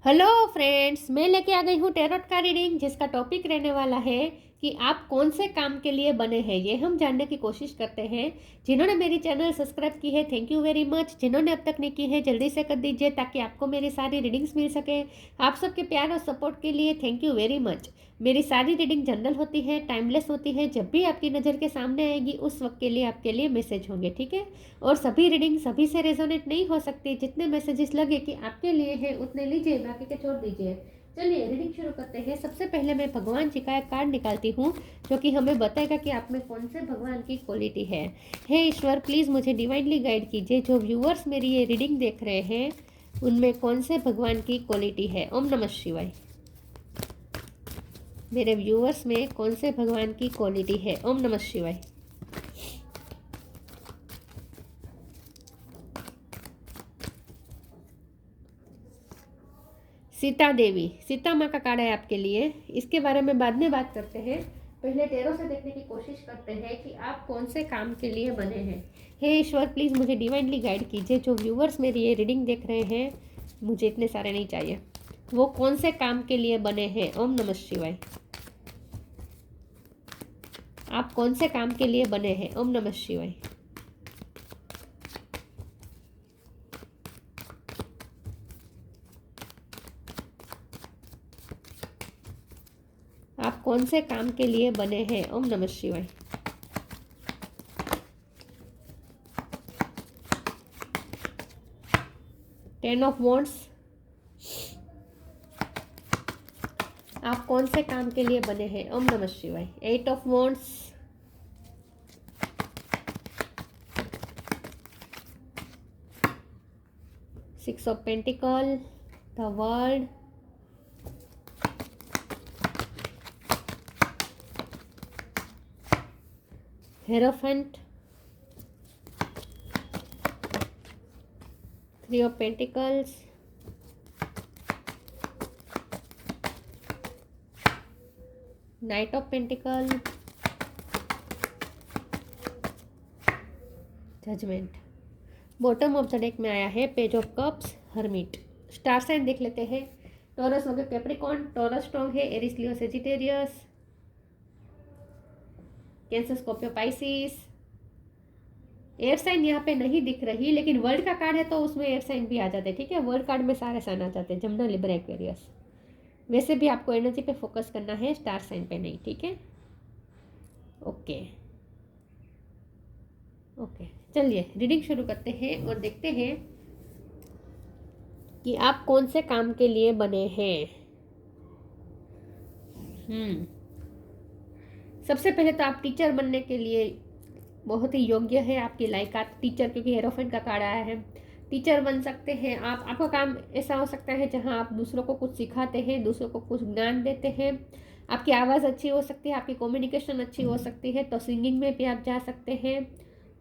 Hello friends, मैं लेके आ गई हूँ टैरोट का रीडिंग जिसका टॉपिक रहने वाला है कि आप कौन से काम के लिए बने हैं। ये हम जानने की कोशिश करते हैं। जिन्होंने मेरी चैनल सब्सक्राइब की है थैंक यू वेरी मच। जिन्होंने अब तक नहीं की है जल्दी से कर दीजिए ताकि आपको मेरी सारी रीडिंग्स मिल सके। आप सबके प्यार और सपोर्ट के लिए थैंक यू वेरी मच। मेरी सारी रीडिंग जनरल होती है, टाइमलेस होती है। जब भी आपकी नज़र के सामने आएगी उस वक्त के लिए आपके लिए मैसेज होंगे, ठीक है। और सभी रीडिंग सभी से रेजोनेट नहीं हो सकती। जितने मैसेजेस लगे कि आपके लिए है उतने लीजिए, बाकी के छोड़ दीजिए। चलिए रीडिंग शुरू करते हैं। सबसे पहले मैं भगवान जी का एक कार्ड निकालती हूँ जो कि हमें बताएगा कि आप में कौन से भगवान की क्वालिटी है। हे ईश्वर, प्लीज़ मुझे डिवाइनली गाइड कीजिए। जो व्यूअर्स मेरी ये रीडिंग देख रहे हैं उनमें कौन से भगवान की क्वालिटी है। ओम नमः शिवाय। मेरे व्यूअर्स में कौन से भगवान की क्वालिटी है। ओम नमः शिवाय। सीता देवी, सीता माँ का कार्ड है आपके लिए। इसके बारे में बाद में बात करते हैं। पहले टैरो से देखने की कोशिश करते हैं कि आप कौन से काम के लिए बने हैं। हे ईश्वर, प्लीज़ मुझे डिवाइनली गाइड कीजिए। जो व्यूअर्स मेरी ये रीडिंग देख रहे हैं, मुझे इतने सारे नहीं चाहिए, वो कौन से काम के लिए बने हैं। ओम नमः शिवाय। आप कौन से काम के लिए बने हैं। ओम नमः शिवाय। आप कौन से काम के लिए बने हैं। ओम नमः शिवाय। टेन ऑफ वॉन्ड्स, आप कौन से काम के लिए बने हैं। ओम नमः शिवाय। Eight of wands, six of pentacle, the world, hierophant, three of pentacles, knight of pentacle, judgement. Bottom of the deck में आया है page of cups, hermit. Star sign देख लेते हैं। टॉरस हो गया कैप्रिकॉर्न, टॉरस स्ट्रॉन्ग है। Aries Leo Sagittarius, Cancer Scorpio Pisces. Air sign यहाँ पे नहीं दिख रही, लेकिन वर्ल्ड का कार्ड है तो उसमें एयर साइन भी आ जाते हैं, ठीक है। वर्ल्ड कार्ड में सारे साइन आ जाते हैं। Jamuna, Libra, Aquarius. वैसे भी आपको एनर्जी पे फोकस करना है, स्टार साइन पे नहीं, ठीक है। ओके ओके, चलिए रीडिंग शुरू करते हैं और देखते हैं कि आप कौन से काम के लिए बने हैं। सबसे पहले तो आप टीचर बनने के लिए बहुत ही योग्य है, आपकी लायकात टीचर, क्योंकि हेरोफेंट का कार्ड आया है। टीचर बन सकते हैं आप। आपका काम ऐसा हो सकता है जहां आप दूसरों को कुछ सिखाते हैं, दूसरों को कुछ ज्ञान देते हैं। आपकी आवाज़ अच्छी हो सकती है, आपकी कम्युनिकेशन अच्छी हो सकती है, तो सिंगिंग में भी आप जा सकते हैं,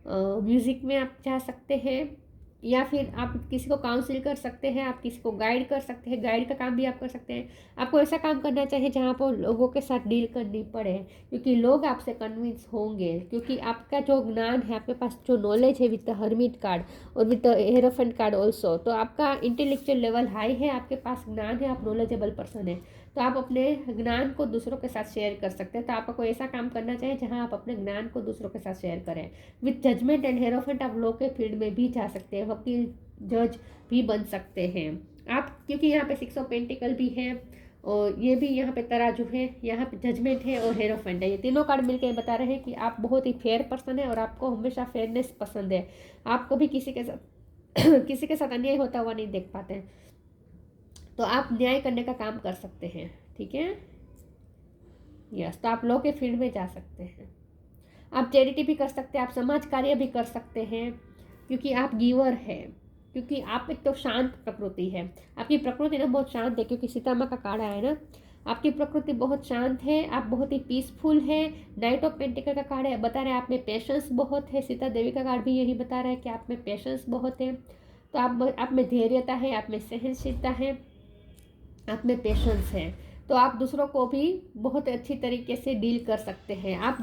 म्यूज़िक में आप जा सकते हैं, या फिर आप किसी को काउंसिल कर सकते हैं, आप किसी को गाइड कर सकते हैं। गाइड का काम भी आप कर सकते हैं। आपको ऐसा काम करना चाहिए जहाँ पर लोगों के साथ डील करनी पड़े, क्योंकि लोग आपसे कन्विंस होंगे, क्योंकि आपका जो ज्ञान है, आपके पास जो नॉलेज है विद द हर्मिट कार्ड और with the hierophant card also, तो आपका इंटेलेक्चुअल लेवल हाई है, आपके पास ज्ञान है, आप नॉलेजेबल पर्सन है, तो आप अपने ज्ञान को दूसरों के साथ शेयर कर सकते हैं। तो आपको कोई ऐसा काम करना चाहिए जहाँ आप अपने ज्ञान को दूसरों के साथ शेयर करें। विथ जजमेंट एंड हेरोफेंट आप लॉ के फील्ड में भी जा सकते हैं, वकील, जज भी बन सकते हैं आप, क्योंकि यहाँ पे सिक्स ऑफ पेंटिकल भी है और ये भी यहाँ पे तराजू है, यहाँ पे जजमेंट है और हेरोफेंट है। ये तीनों कार्ड मिलकर बता रहे हैं कि आप बहुत ही फेयर पर्सन है और आपको हमेशा फेयरनेस पसंद है। आप कभी किसी के साथ किसी के साथ अन्याय होता हुआ नहीं देख पाते हैं, तो आप न्याय करने का काम कर सकते हैं, ठीक है। यस, तो आप लॉ के फील्ड में जा सकते हैं। आप चैरिटी भी कर सकते हैं, आप समाज कार्य भी कर सकते हैं, क्योंकि आप गिवर हैं। क्योंकि आप एक तो शांत प्रकृति है, आपकी प्रकृति ना बहुत शांत है, क्योंकि सीता माँ का कार्ड आया है ना। आपकी प्रकृति बहुत शांत है, आप बहुत ही पीसफुल है। नाइट ऑफ पेंटिकल का कार्ड है, बता रहे हैं आप में पेशेंस बहुत है। सीता देवी का कार्ड भी यही बता रहा है कि आप में पेशेंस बहुत है। तो आप में धैर्यता है, आप में सहनशीलता है, आप में पेशेंस है। तो आप दूसरों को भी बहुत अच्छी तरीके से डील कर सकते हैं। आप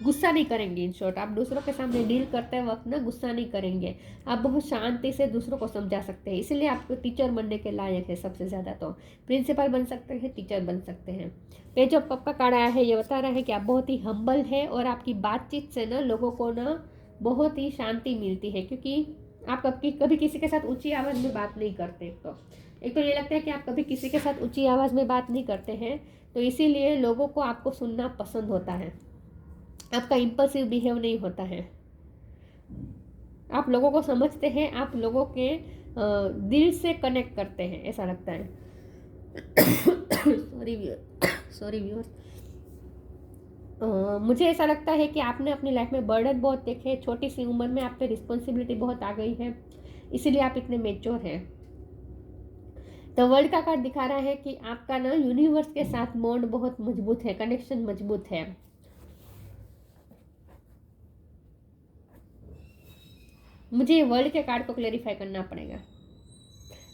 गुस्सा नहीं करेंगे। इन शॉर्ट, आप दूसरों के सामने डील करते वक्त ना गुस्सा नहीं करेंगे। आप बहुत शांति से दूसरों को समझा सकते हैं। इसलिए आपको टीचर बनने के लायक है। सबसे ज़्यादा तो प्रिंसिपल बन सकते हैं, टीचर बन सकते हैं। पेज ऑफ कप का कार्ड आया है, ये बता रहा है कि आप बहुत ही हम्बल है और आपकी बातचीत से ना लोगों को ना बहुत ही शांति मिलती है, क्योंकि आप कभी किसी के साथ ऊंची आवाज़ में बात नहीं करते। तो एक तो ये लगता है कि आप कभी किसी के साथ ऊंची आवाज़ में बात नहीं करते हैं, तो इसीलिए लोगों को आपको सुनना पसंद होता है। आपका इम्पल्सिव बिहेव नहीं होता है। आप लोगों को समझते हैं, आप लोगों के दिल से कनेक्ट करते हैं, ऐसा लगता है। Sorry viewers. मुझे ऐसा लगता है कि आपने अपनी लाइफ में बर्डन बहुत देखे। छोटी सी उम्र में आप पे रिस्पॉन्सिबिलिटी बहुत आ गई है, इसीलिए आप इतने मेच्योर हैं। तो वर्ल्ड का कार्ड दिखा रहा है कि आपका ना यूनिवर्स के साथ बॉन्ड बहुत मजबूत है, कनेक्शन मजबूत है। मुझे वर्ल्ड के कार्ड को क्लेरिफाई करना पड़ेगा,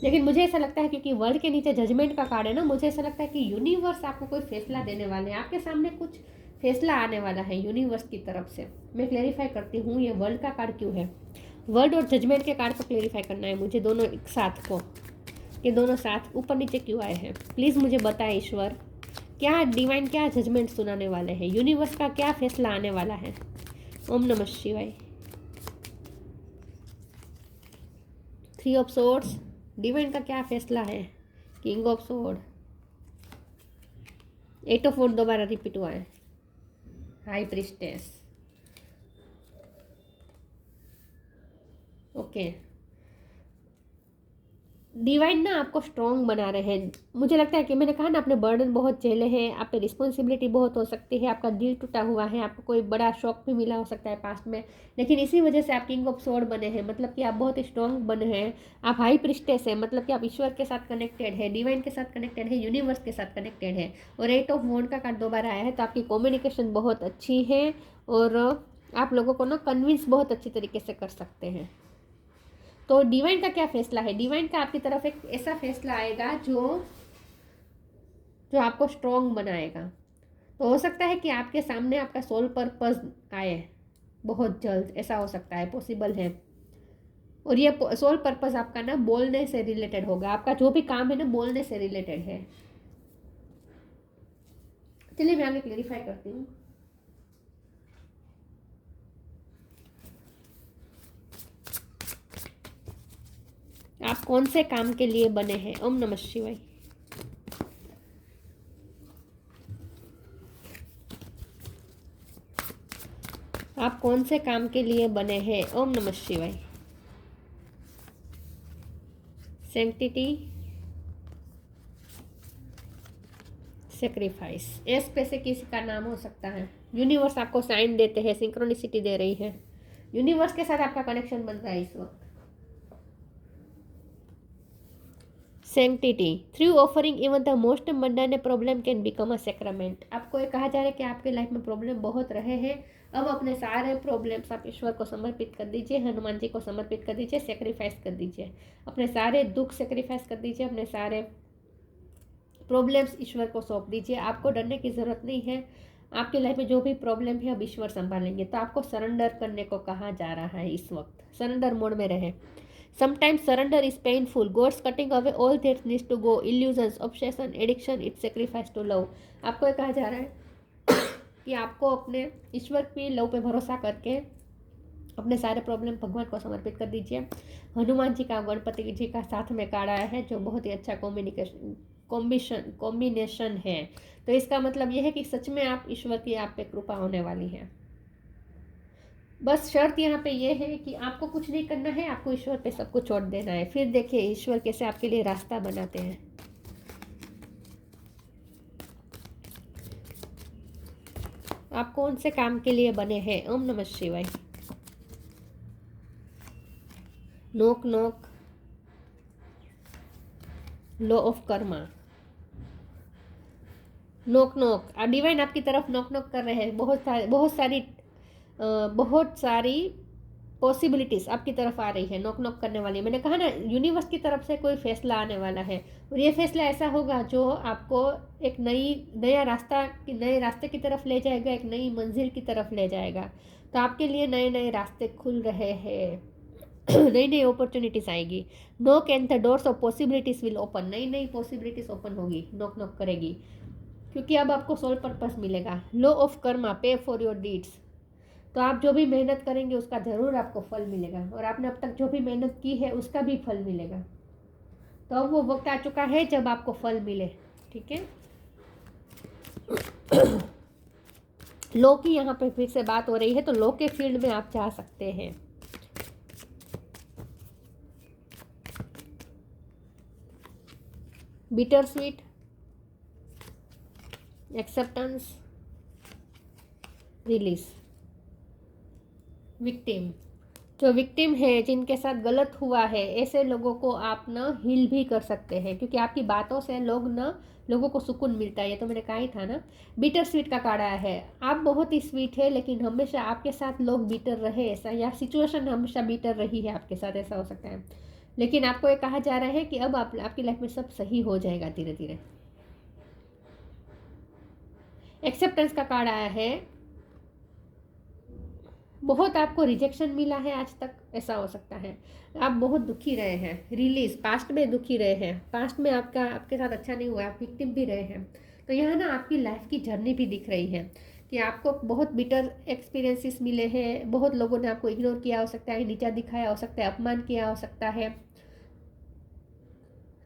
लेकिन मुझे ऐसा लगता है क्योंकि वर्ल्ड के नीचे जजमेंट का कार्ड है ना, मुझे ऐसा लगता है कि यूनिवर्स आपको कोई फैसला देने वाले हैं। आपके सामने कुछ फैसला आने वाला है यूनिवर्स की तरफ से। मैं क्लेरिफाई करती हूँ ये वर्ल्ड का कार्ड क्यों है। वर्ल्ड और जजमेंट के कार्ड को क्लेरिफाई करना है मुझे, दोनों एक साथ को। ये दोनों साथ ऊपर नीचे क्यों आए हैं, प्लीज़ मुझे बताएं ईश्वर। क्या डिवाइन क्या जजमेंट सुनाने वाले हैं, यूनिवर्स का क्या फैसला आने वाला है। ओम नमः शिवाय। 3 ऑफ सोर्ड्स, डिवाइन का क्या फैसला है। किंग ऑफ सोर्ड, 8 ऑफ वॉन्ड दोबारा रिपीट हुआ है। High priestess, okay. डिवाइन ना आपको स्ट्रॉन्ग बना रहे हैं। मुझे लगता है कि मैंने कहा ना, अपने बर्डन बहुत झेले हैं, आप पे रिस्पॉन्सिबिलिटी बहुत हो सकती है, आपका दिल टूटा हुआ है, आपको कोई बड़ा शॉक भी मिला हो सकता है पास्ट में, लेकिन इसी वजह से आप किंग ऑफ सोर्ड बने हैं। मतलब कि आप बहुत स्ट्रॉन्ग बने हैं। आप हाई प्रिस्टेस है, मतलब कि आप ईश्वर के साथ कनेक्टेड है, डिवाइन के साथ कनेक्टेड है, यूनिवर्स के साथ कनेक्टेड है। और 8 ऑफ वॉन्ड का कार्ड दोबारा आया है, तो आपकी कम्युनिकेशन बहुत अच्छी है और आप लोगों को ना कन्विंस बहुत अच्छी तरीके से कर सकते हैं। तो डिवाइन का क्या फैसला है। डिवाइन का आपकी तरफ एक ऐसा फैसला आएगा जो आपको स्ट्रॉन्ग बनाएगा। तो हो सकता है कि आपके सामने आपका सोल पर्पस आए बहुत जल्द, ऐसा हो सकता है, पॉसिबल है। और ये सोल पर्पस आपका ना बोलने से रिलेटेड होगा। आपका जो भी काम है ना बोलने से रिलेटेड है। चलिए मैं आगे क्लेरिफाई करती हूँ। आप कौन से काम के लिए बने हैं। ओम नमः शिवाय। आप कौन से काम के लिए बने हैं। ओम नमः शिवाय। Sanctity, sacrifice. एस पे से किसी का नाम हो सकता है। यूनिवर्स आपको साइन देते हैं, सिंक्रोनिसिटी दे रही है। यूनिवर्स के साथ आपका कनेक्शन बन रहा है इस वक्त। Sanctity, through offering even the most mundane problem can become a sacrament. आपको ये कहा जा रहा है कि आपके लाइफ में प्रॉब्लम बहुत रहे हैं, अब अपने सारे प्रॉब्लम्स आप ईश्वर को समर्पित कर दीजिए, हनुमान जी को समर्पित कर दीजिए, सेक्रीफाइस कर दीजिए, अपने सारे दुख सेक्रीफाइस कर दीजिए, अपने सारे प्रॉब्लम्स ईश्वर को सौंप दीजिए। आपको डरने की ज़रूरत नहीं है। आपकी लाइफ में जो भी प्रॉब्लम है अब ईश्वर संभालेंगे। तो आपको सरेंडर करने को कहा जा रहा है इस वक्त। सरेंडर मोड में रहे। Sometimes surrender is painful. God's cutting away all that needs to go. Illusions, obsession, addiction, it's sacrifice to love. आपको ये कहा जा रहा है कि आपको अपने ईश्वर की लव पे भरोसा करके अपने सारे प्रॉब्लम भगवान को समर्पित कर दीजिए। हनुमान जी का, गणपति जी का साथ में कार्ड आया है, जो बहुत ही अच्छा कॉम्बिनेशन है। तो इसका मतलब यह है कि सच में आप ईश्वर की आप पे कृपा होने वाली है। बस शर्त यहाँ पे ये है कि आपको कुछ नहीं करना है, आपको ईश्वर पे सब कुछ छोड़ देना है। फिर देखिए ईश्वर कैसे आपके लिए रास्ता बनाते हैं। आप कौन से काम के लिए बने हैं। ओम नमः शिवाय। नोक नोक, लॉ ऑफ कर्मा। नोक नोक, डिवाइन आपकी तरफ नोक नोक कर रहे हैं। बहुत सारी पॉसिबिलिटीज़ आपकी तरफ आ रही है, नॉक नॉक करने वाली है। मैंने कहा ना, यूनिवर्स की तरफ से कोई फैसला आने वाला है, और ये फैसला ऐसा होगा जो आपको एक नए रास्ते की तरफ ले जाएगा, एक नई मंजिल की तरफ ले जाएगा। तो आपके लिए नए नए रास्ते खुल रहे हैं, नई नई अपॉर्चुनिटीज़ आएगी। Knock and the doors of possibilities will open, नई नई पॉसिबिलिटीज़ ओपन होगी, नॉक नॉक करेगी, क्योंकि अब आपको सोल पर्पस मिलेगा। लॉ ऑफ कर्मा, पे फॉर योर डीड्स। तो आप जो भी मेहनत करेंगे उसका ज़रूर आपको फल मिलेगा, और आपने अब तक जो भी मेहनत की है उसका भी फल मिलेगा। तो अब वो वक्त आ चुका है जब आपको फल मिले, ठीक है। लॉ की यहाँ पे फिर से बात हो रही है, तो लॉ के फील्ड में आप जा सकते हैं। Bitter sweet, acceptance, release. Victim, जो विक्टिम है, जिनके साथ गलत हुआ है, ऐसे लोगों को आप ना हील भी कर सकते हैं, क्योंकि आपकी बातों से लोगों को सुकून मिलता है। ये तो मैंने कहा ही था ना। बीटर स्वीट का कार्ड आया है। आप बहुत ही स्वीट है, लेकिन हमेशा आपके साथ लोग बीटर रहे ऐसा, या सिचुएशन हमेशा बीटर रही है आपके साथ, ऐसा हो सकता है। लेकिन आपको ये कहा जा रहा है कि अब आपकी लाइफ में सब सही हो जाएगा धीरे धीरे। एक्सेप्टेंस का कार्ड आया है। बहुत आपको रिजेक्शन मिला है आज तक, ऐसा हो सकता है। आप बहुत दुखी रहे हैं। रिलीज, पास्ट में दुखी रहे हैं, पास्ट में आपके साथ अच्छा नहीं हुआ, आप विक्टिम भी रहे हैं। तो यहाँ ना आपकी लाइफ की जर्नी भी दिख रही है कि आपको बहुत बिटर एक्सपीरियंसेस मिले हैं, बहुत लोगों ने आपको इग्नोर किया हो सकता है, नीचा दिखाया हो सकता है, अपमान किया हो सकता है।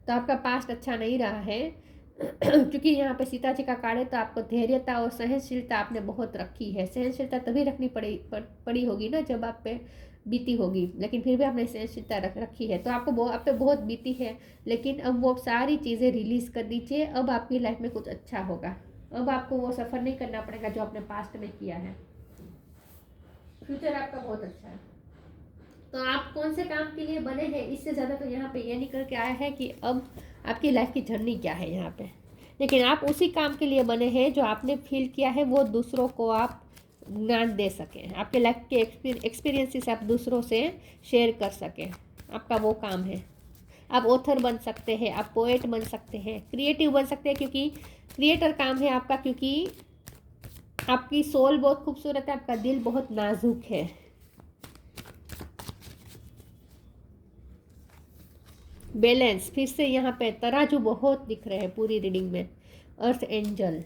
तो आपका पास्ट अच्छा नहीं रहा है। क्योंकि यहाँ पे सीता जी का कार्ड है, तो आपको धैर्यता और सहनशीलता आपने बहुत रखी है। सहनशीलता तभी रखनी पड़ी होगी ना जब आप पे बीती होगी, लेकिन फिर भी आपने सहनशीलता रखी है। तो आप पे बहुत बीती है, लेकिन अब वो सारी चीज़ें रिलीज़ कर दीजिए। अब आपकी लाइफ में कुछ अच्छा होगा। अब आपको वो सफ़र नहीं करना पड़ेगा जो आपने पास्ट में किया है। फ्यूचर आपका बहुत अच्छा है। तो आप कौन से काम के लिए बने हैं, इससे ज़्यादा तो यहाँ पे ये निकल के आया है कि अब आपकी लाइफ की जर्नी क्या है यहाँ पे। लेकिन आप उसी काम के लिए बने हैं जो आपने फील किया है, वो दूसरों को आप ज्ञान दे सकें, आपके लाइफ के एक्सपीरियंसेस आप दूसरों से शेयर कर सकें। आपका वो काम है। आप ऑथर बन सकते हैं, आप पोएट बन सकते हैं, क्रिएटिव बन सकते हैं, क्योंकि क्रिएटर काम है आपका, क्योंकि आपकी सोल बहुत खूबसूरत है, आपका दिल बहुत नाजुक है। बैलेंस, फिर से यहाँ पे तराजू बहुत दिख रहे हैं पूरी रीडिंग में। अर्थ एंजल,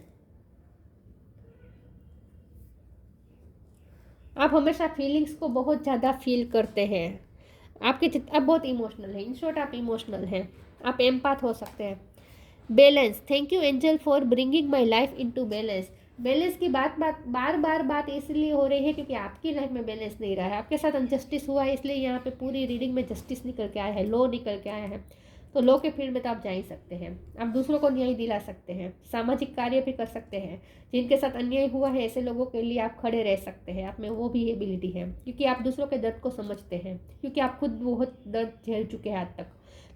आप हमेशा फीलिंग्स को बहुत ज़्यादा फील करते हैं। आप बहुत इमोशनल हैं। इन शॉर्ट आप इमोशनल हैं, आप एम्पाथ हो सकते हैं। Balance, thank you angel for bringing my life into balance. Balance की बात इसलिए हो रही है क्योंकि आपकी लाइफ में बैलेंस नहीं रहा है, आपके साथ अनजस्टिस हुआ है, इसलिए यहाँ पे पूरी रीडिंग में जस्टिस निकल के आया है, लॉ निकल के आया है। तो लॉ के फील्ड में तो आप जा ही सकते हैं। आप दूसरों को न्याय दिला सकते हैं, सामाजिक कार्य भी कर सकते हैं। जिनके साथ अन्याय हुआ है ऐसे लोगों के लिए आप खड़े रह सकते हैं। आप में वो भी एबिलिटी है, क्योंकि आप दूसरों के दर्द को समझते हैं, क्योंकि आप खुद बहुत दर्द झेल चुके हैं आज तक।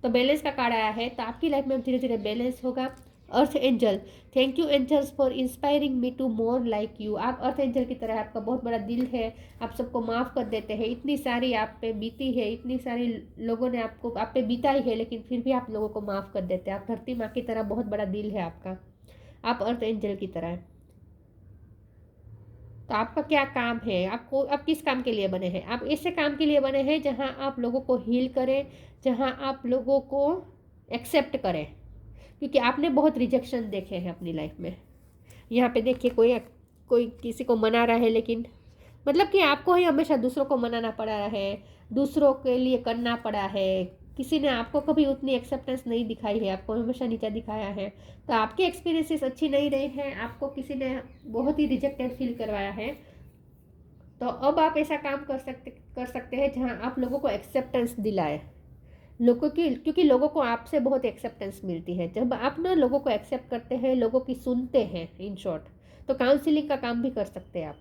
तो बैलेंस का कार्ड आया है, तो आपकी लाइफ में धीरे धीरे बैलेंस होगा। Earth angel, thank you angels for inspiring me to more like you. आप अर्थ एंजल की तरह, आपका बहुत बड़ा दिल है, आप सबको माफ़ कर देते हैं। इतनी सारी आप पे बीती है, इतनी सारी लोगों ने आप पे बीताई है, लेकिन फिर भी आप लोगों को माफ़ कर देते हैं। आप धरती माँ की तरह, बहुत बड़ा दिल है आपका, आप अर्थ एंजल की तरह। तो आपका क्या काम है, आप किस काम के लिए बने हैं? आप ऐसे काम के लिए बने हैं जहाँ आप लोगों को हील करें, जहाँ आप लोगों को एक्सेप्ट करें, क्योंकि आपने बहुत रिजेक्शन देखे हैं अपनी लाइफ में। यहाँ पे देखिए, कोई किसी को मना रहा है, लेकिन मतलब कि आपको ही हमेशा दूसरों को मनाना पड़ा है, दूसरों के लिए करना पड़ा है। किसी ने आपको कभी उतनी एक्सेप्टेंस नहीं दिखाई है, आपको हमेशा नीचा दिखाया है। तो आपके एक्सपीरियंसेस अच्छी नहीं रहे हैं, आपको किसी ने बहुत ही रिजेक्टेड फील करवाया है। तो अब आप ऐसा काम कर सकते हैं जहाँ आप लोगों को एक्सेप्टेंस दिलाए, क्योंकि लोगों को आपसे बहुत एक्सेप्टेंस मिलती है जब आप ना लोगों को एक्सेप्ट करते हैं, लोगों की सुनते हैं। इन शॉर्ट, तो काउंसलिंग का काम भी कर सकते हैं आप,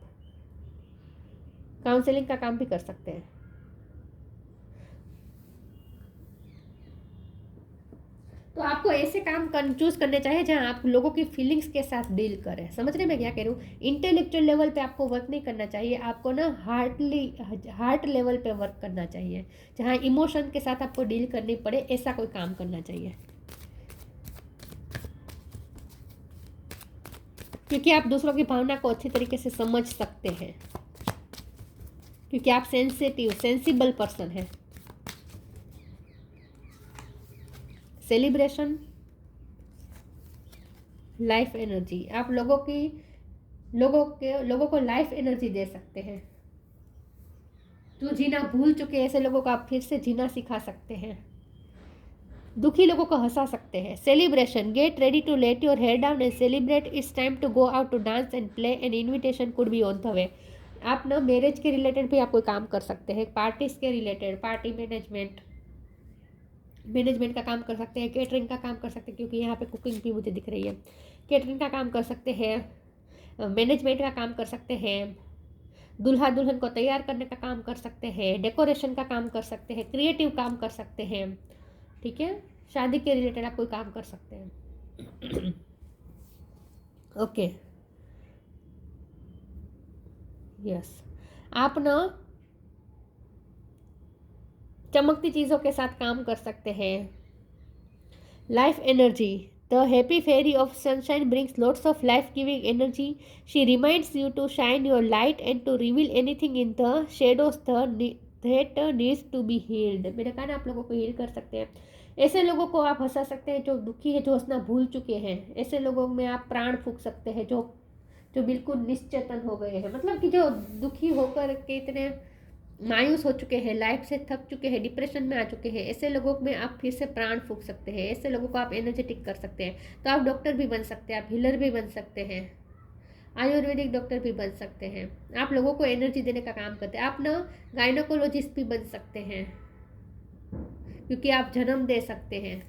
काउंसलिंग का काम भी कर सकते हैं। तो आपको ऐसे काम चूज करने चाहिए जहां आप लोगों की फीलिंग्स के साथ डील करें। समझ रहे मैं क्या कह रही हूँ? इंटेलेक्चुअल लेवल पे आपको वर्क नहीं करना चाहिए, आपको ना हार्ट लेवल पे वर्क करना चाहिए, जहाँ इमोशन के साथ आपको डील करनी पड़े, ऐसा कोई काम करना चाहिए। क्योंकि आप दूसरों की भावना को अच्छी तरीके से समझ सकते हैं, क्योंकि आप सेंसिबल पर्सन है। सेलिब्रेशन, लाइफ एनर्जी, आप लोगों को लाइफ एनर्जी दे सकते हैं। जो जीना भूल चुके हैं ऐसे लोगों को आप फिर से जीना सिखा सकते हैं। दुखी लोगों को हंसा सकते हैं। Celebration, get ready to let your hair down and celebrate, it's time to go out to dance and play, an invitation could be on the way. आप ना मैरिज के रिलेटेड भी आप कोई काम कर सकते हैं, पार्टीज के रिलेटेड, पार्टी मैनेजमेंट का काम कर सकते हैं, केटरिंग का काम कर सकते हैं, क्योंकि यहाँ पे कुकिंग भी मुझे दिख रही है। केटरिंग का काम कर सकते हैं, मैनेजमेंट का काम कर सकते हैं, दूल्हा दुल्हन को तैयार करने का काम कर सकते हैं, डेकोरेशन का काम कर सकते हैं, क्रिएटिव काम कर सकते हैं। ठीक है, शादी के रिलेटेड आप कोई काम कर सकते हैं। ओके, यस, आप ना चमकती चीज़ों के साथ काम कर सकते हैं। Life energy, the happy Pheri of sunshine brings lots of life giving energy, she reminds you to shine your light and to reveal anything in the shadows that needs to be healed. मैंने कहा ना आप लोगों को heal कर सकते हैं। ऐसे लोगों को आप हंसा सकते हैं जो दुखी है, जो हंसना भूल चुके हैं। ऐसे लोगों में आप प्राण फूंक सकते हैं जो जो बिल्कुल निश्चेतन हो गए हैं, मतलब कि जो दुखी होकर के इतने मायूस हो चुके हैं, लाइफ से थक चुके हैं, डिप्रेशन में आ चुके हैं। ऐसे लोगों में आप फिर से प्राण फूंक सकते हैं। ऐसे लोगों को आप एनर्जेटिक कर सकते हैं। तो आप डॉक्टर भी बन सकते हैं, आप हीलर भी बन सकते हैं, आयुर्वेदिक डॉक्टर भी बन सकते हैं। आप लोगों को एनर्जी देने का काम करते हैं। आप ना गायनोकोलॉजिस्ट भी बन सकते हैं, क्योंकि आप जन्म दे सकते हैं।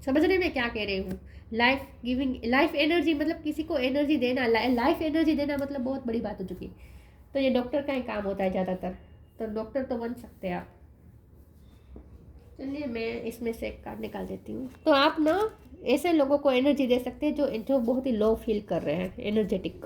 समझ रहे मैं क्या कह रही हूँ? लाइफ एनर्जी मतलब किसी को एनर्जी देना, लाइफ एनर्जी देना मतलब बहुत बड़ी बात हो चुकी। तो ये डॉक्टर का ही काम होता है ज़्यादातर, तो डॉक्टर तो बन सकते हैं आप। चलिए मैं इसमें से एक कार्ड निकाल देती हूँ। तो आप ना ऐसे लोगों को एनर्जी दे सकते हैं जो बहुत ही लो फील कर रहे हैं, energetic.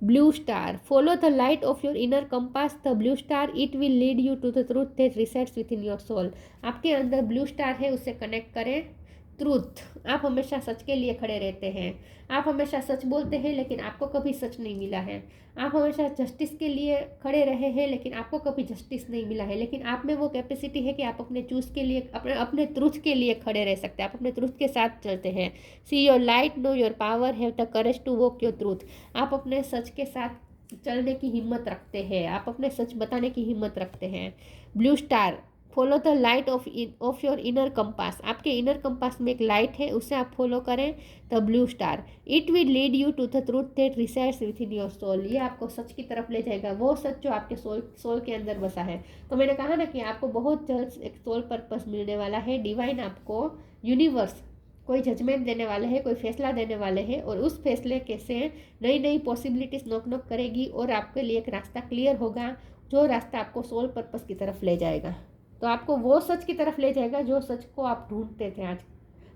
Blue star, follow the light of your inner compass the blue star, it will lead you to the truth that resides with in your soul. आपके अंदर ब्लू स्टार है, उससे कनेक्ट करें। Truth, आप हमेशा सच के लिए खड़े रहते हैं। आप हमेशा सच बोलते हैं, लेकिन आपको कभी सच नहीं मिला है। आप हमेशा जस्टिस के लिए खड़े रहे हैं, लेकिन आपको कभी जस्टिस नहीं मिला है। लेकिन आप में वो कैपेसिटी है कि आप अपने चूज के लिए, अपने ट्रूथ के लिए खड़े रह सकते हैं। आप अपने ट्रूथ के साथ चलते हैं। See your light, know your power, have the courage to walk your truth. आप अपने सच के साथ चलने की हिम्मत रखते हैं, आप अपने सच बताने की हिम्मत रखते हैं। Blue star, follow the light of your inner compass. आपके इनर कंपास में एक लाइट है, उसे आप फॉलो करें। The blue star, it will lead you to the truth that resides with in your soul. ये आपको सच की तरफ ले जाएगा, वो सच जो आपके सोल के अंदर बसा है। तो मैंने कहा ना कि आपको बहुत जल्द एक सोल पर्पस मिलने वाला है। डिवाइन आपको, यूनिवर्स कोई जजमेंट देने वाले हैं, कोई फैसला देने वाले हैं, और उस फैसले के से नई नई पॉसिबिलिटीज नॉक नॉक करेगी, और आपके लिए एक रास्ता क्लियर होगा, जो रास्ता आपको सोल पर्पस की तरफ ले जाएगा। तो आपको वो सच की तरफ ले जाएगा जो सच को आप ढूंढते थे,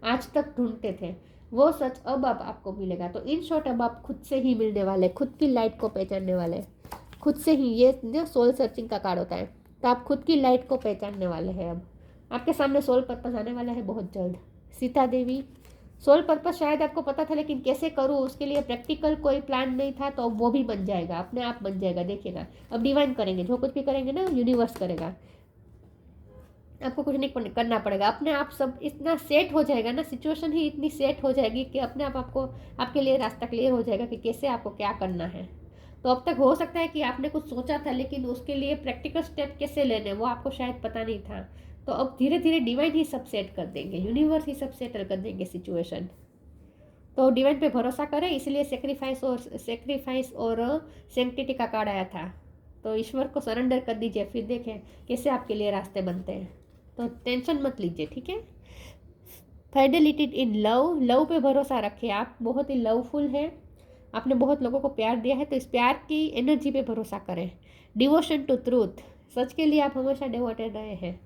आज तक ढूंढते थे। वो सच अब आपको मिलेगा। तो इन शॉर्ट अब आप खुद से ही मिलने वाले, खुद की लाइट को पहचानने वाले, खुद से ही। ये जो सोल सर्चिंग का कार्ड होता है, तो आप खुद की लाइट को पहचानने वाले हैं। अब आपके सामने सोल पर्पस आने वाला है बहुत जल्द। सीता देवी, सोल पर्पस शायद आपको पता था, लेकिन कैसे करूँ उसके लिए प्रैक्टिकल कोई प्लान नहीं था, तो वो भी बन जाएगा, अपने आप बन जाएगा। देखिएगा अब डिवाइन करेंगे, जो कुछ भी करेंगे ना यूनिवर्स करेगा। आपको कुछ नहीं करना पड़ेगा, अपने आप सब इतना सेट हो जाएगा ना, सिचुएशन ही इतनी सेट हो जाएगी कि अपने आप आपको, आपके लिए रास्ता क्लियर हो जाएगा कि कैसे आपको क्या करना है। तो अब तक हो सकता है कि आपने कुछ सोचा था, लेकिन उसके लिए प्रैक्टिकल स्टेप कैसे लेने वो आपको शायद पता नहीं था। तो अब धीरे धीरे डिवाइन ही सब सेट कर देंगे, यूनिवर्स ही सब सेटल कर देंगे सिचुएशन। तो डिवाइन पे भरोसा करें, इसलिए सेक्रीफाइस और सेंक्टिटी का कार्ड आया था। तो ईश्वर को सरेंडर कर दीजिए, फिर देखें कैसे आपके लिए रास्ते बनते हैं। तो टेंशन मत लीजिए, ठीक है। फाइडेलिटी इन लव पे भरोसा रखें। आप बहुत ही लवफुल हैं, आपने बहुत लोगों को प्यार दिया है, तो इस प्यार की एनर्जी पे भरोसा करें। डिवोशन टू ट्रूथ, सच के लिए आप हमेशा डिवोटेड रहे हैं।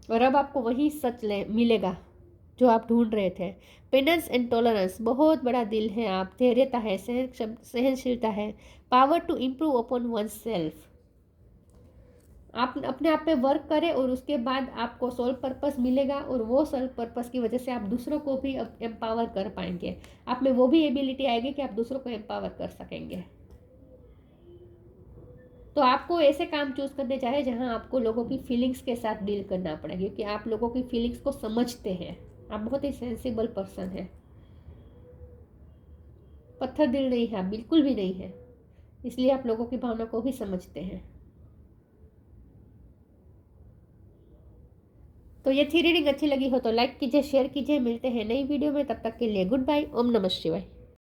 और अब आपको वही सच मिलेगा जो आप ढूंढ रहे थे। पेनेंस एंड टॉलरेंस, बहुत बड़ा दिल है आप, धैर्यता है, सहनशीलता है, power to improve upon one self. आप अपने आप पे वर्क करें और उसके बाद आपको सोल पर्पस मिलेगा, और वो सोल पर्पस की वजह से आप दूसरों को भी एम्पावर कर पाएंगे। आप में वो भी एबिलिटी आएगी कि आप दूसरों को एम्पावर कर सकेंगे। तो आपको ऐसे काम चूज करने चाहिए जहां आपको लोगों की फीलिंग्स के साथ डील करना पड़े, क्योंकि आप लोगों की फीलिंग्स को समझते हैं। आप बहुत ही सेंसिबल पर्सन है, पत्थर दिल नहीं है आप, बिल्कुल भी नहीं है। इसलिए आप लोगों की भावना को भी समझते हैं। तो ये थी रीडिंग अच्छी लगी हो तो लाइक कीजिए, शेयर कीजिए। मिलते हैं नई वीडियो में, तब तक के लिए गुड बाय। ओम नमः शिवाय।